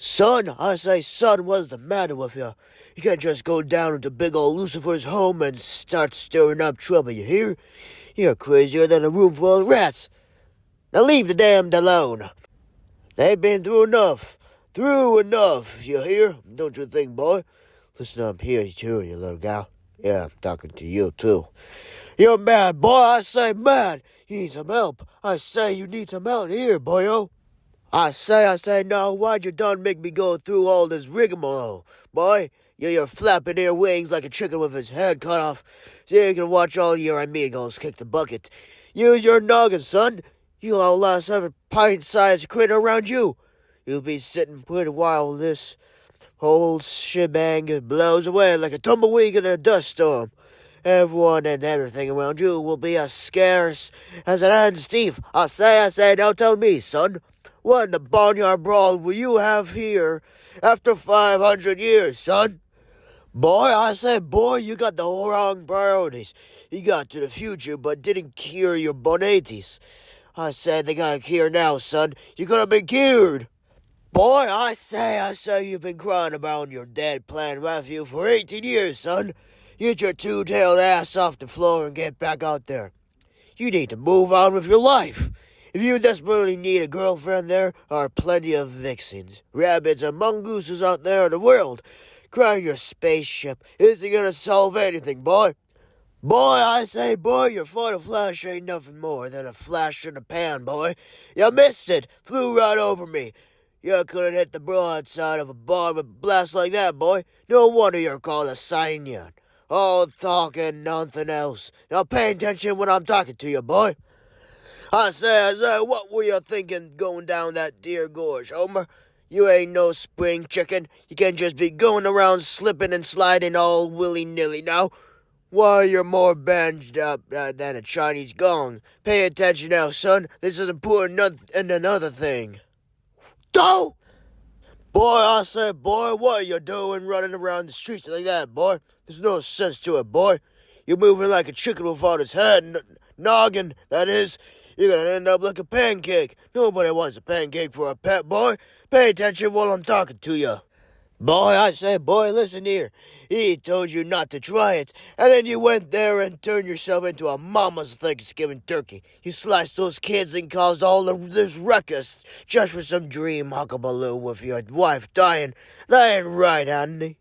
Son, I say, son, what's the matter with you? You can't just go down into big old Lucifer's home and start stirring up trouble, you hear? You're crazier than a room full of rats. Now leave the damned alone. They've been through enough. Through enough, you hear? Don't you think, boy? Listen up here, too, you little gal. Yeah, I'm talking to you, too. You're mad, boy, I say mad. You need some help. I say you need some help here, boyo. I say, no, why'd you done make me go through all this rigmarole, boy? You're flapping your wings like a chicken with his head cut off, so you can watch all your amigos kick the bucket. Use your noggin, son. You'll outlast every pint-sized critter around you. You'll be sitting pretty while this whole shebang blows away like a tumbleweed in a dust storm. Everyone and everything around you will be as scarce as an ant's teeth. I say, now tell me, son. What in the barnyard brawl will you have here after 500 years, son? Boy, I say, boy, you got the wrong priorities. You got to the future, but didn't cure your bonitis. I said they got a cure now, son. You could have been cured. Boy, I say, you've been crying about your dead plant refuge for 18 years, son. Get your two-tailed ass off the floor and get back out there. You need to move on with your life. If you desperately need a girlfriend, there are plenty of vixens, rabbits, and mongooses out there in the world. Crying your spaceship isn't gonna solve anything, boy. Boy, I say, boy, your photo flash ain't nothing more than a flash in the pan, boy. You missed it. Flew right over me. You couldn't hit the broadside of a bar with a blast like that, boy. No wonder you're called a Saiyan. All talk and nothing else. Now pay attention when I'm talking to you, boy. I say, what were you thinking going down that deer gorge, Homer? You ain't no spring chicken. You can't just be going around slipping and sliding all willy-nilly now. Why, you're more bandaged up than a Chinese gong. Pay attention now, son. This is important and another thing. Go! Boy, I say, boy, what are you doing running around the streets like that, boy? There's no sense to it, boy. You're moving like a chicken without its head, noggin, that is. You're gonna end up like a pancake. Nobody wants a pancake for a pet, boy. Pay attention while I'm talking to you. Boy, I say, boy, listen here. He told you not to try it, and then you went there and turned yourself into a mama's Thanksgiving turkey. You sliced those kids and caused all this ruckus just for some dream huckabaloo with your wife dying. That ain't right, Andy.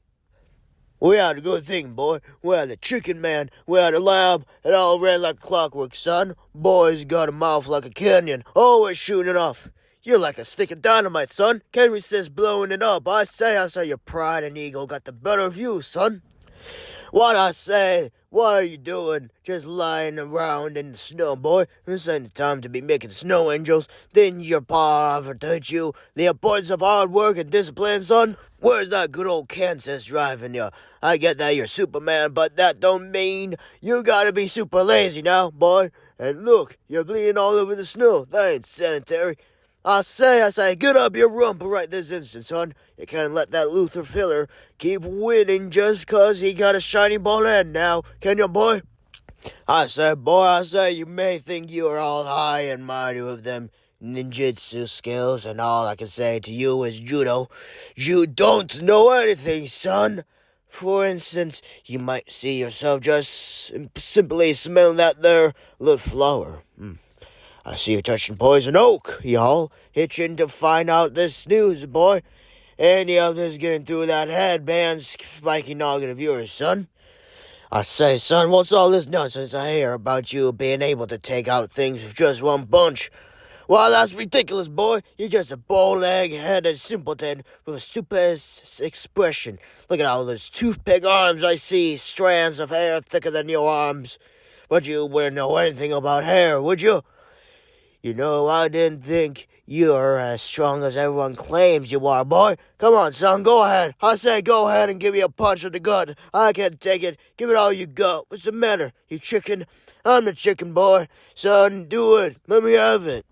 We had a good thing, boy. We had the chicken man. We had a lab. It all ran like clockwork, son. Boy's got a mouth like a canyon. Always shooting it off. You're like a stick of dynamite, son. Can't resist blowing it up. I say, your pride and ego got the better of you, son. What I say? What are you doing? Just lying around in the snow, boy. This ain't the time to be making snow angels. Didn't your pa ever teach you the importance of hard work and discipline, son? Where's that good old Kansas driving you? I get that you're Superman, but that don't mean you gotta be super lazy now, boy. And look, you're bleeding all over the snow. That ain't sanitary. I say, get up your rump right this instant, son. You can't let that Luther filler keep winning just 'cause he got a shiny bald head now, can you, boy? I say, you may think you are all high and mighty with them ninjutsu skills, and all I can say to you is judo. You don't know anything, son. For instance, you might see yourself just simply smelling that there little flower. I see you touching poison oak, y'all. Itching to find out this news, boy. Any others getting through that headband spiky noggin of yours, son? I say, son, what's all this nonsense I hear about you being able to take out things with just one punch? Well, that's ridiculous, boy. You're just a bow-leg-headed simpleton with a stupid expression. Look at all those toothpick arms I see, strands of hair thicker than your arms. But you wouldn't know anything about hair, would you? You know, I didn't think you're as strong as everyone claims you are, boy. Come on, son, go ahead. I say go ahead and give me a punch in the gut. I can't take it. Give it all you got. What's the matter, you chicken? I'm the chicken, boy. Son, do it. Let me have it.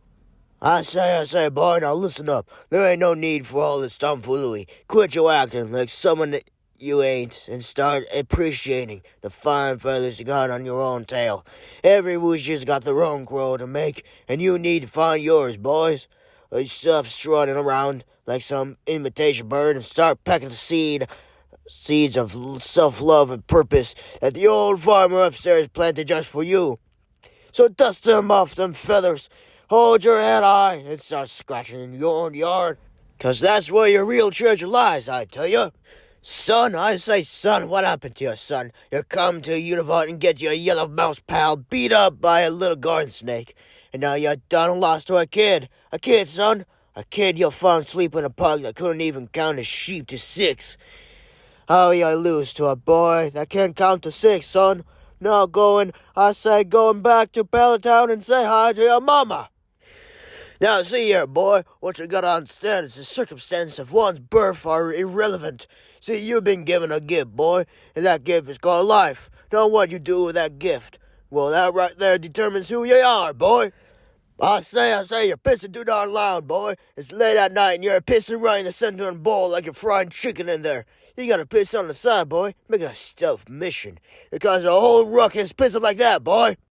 I say, boy, now listen up. There ain't no need for all this tomfoolery. Quit your acting like someone that you ain't and start appreciating the fine feathers you got on your own tail. Every rooster's got their own crow to make, and you need to find yours, boys. Stop strutting around like some imitation bird and start pecking the seeds of self-love and purpose that the old farmer upstairs planted just for you. So dust them off them feathers, hold your head high, and start scratching in your own yard. 'Cause that's where your real treasure lies, I tell you. Son, I say, son, what happened to you, son? You come to Univant and get your yellow mouse pal beat up by a little garden snake. And now you're done and lost to a kid. A kid, son. A kid you found sleeping in a pug that couldn't even count his sheep to 6. How you lose to a boy that can't count to 6, son? Now going back to Palatown and say hi to your mama. Now, see here, boy, what you gotta understand is the circumstances of one's birth are irrelevant. See, you've been given a gift, boy, and that gift is called life. Now, what you do with that gift? Well, that right there determines who you are, boy. I say, you're pissing too darn loud, boy. It's late at night and you're pissing right in the center of the bowl like you're frying chicken in there. You gotta piss on the side, boy. Make it a stealth mission. Because the whole ruckus pissing like that, boy.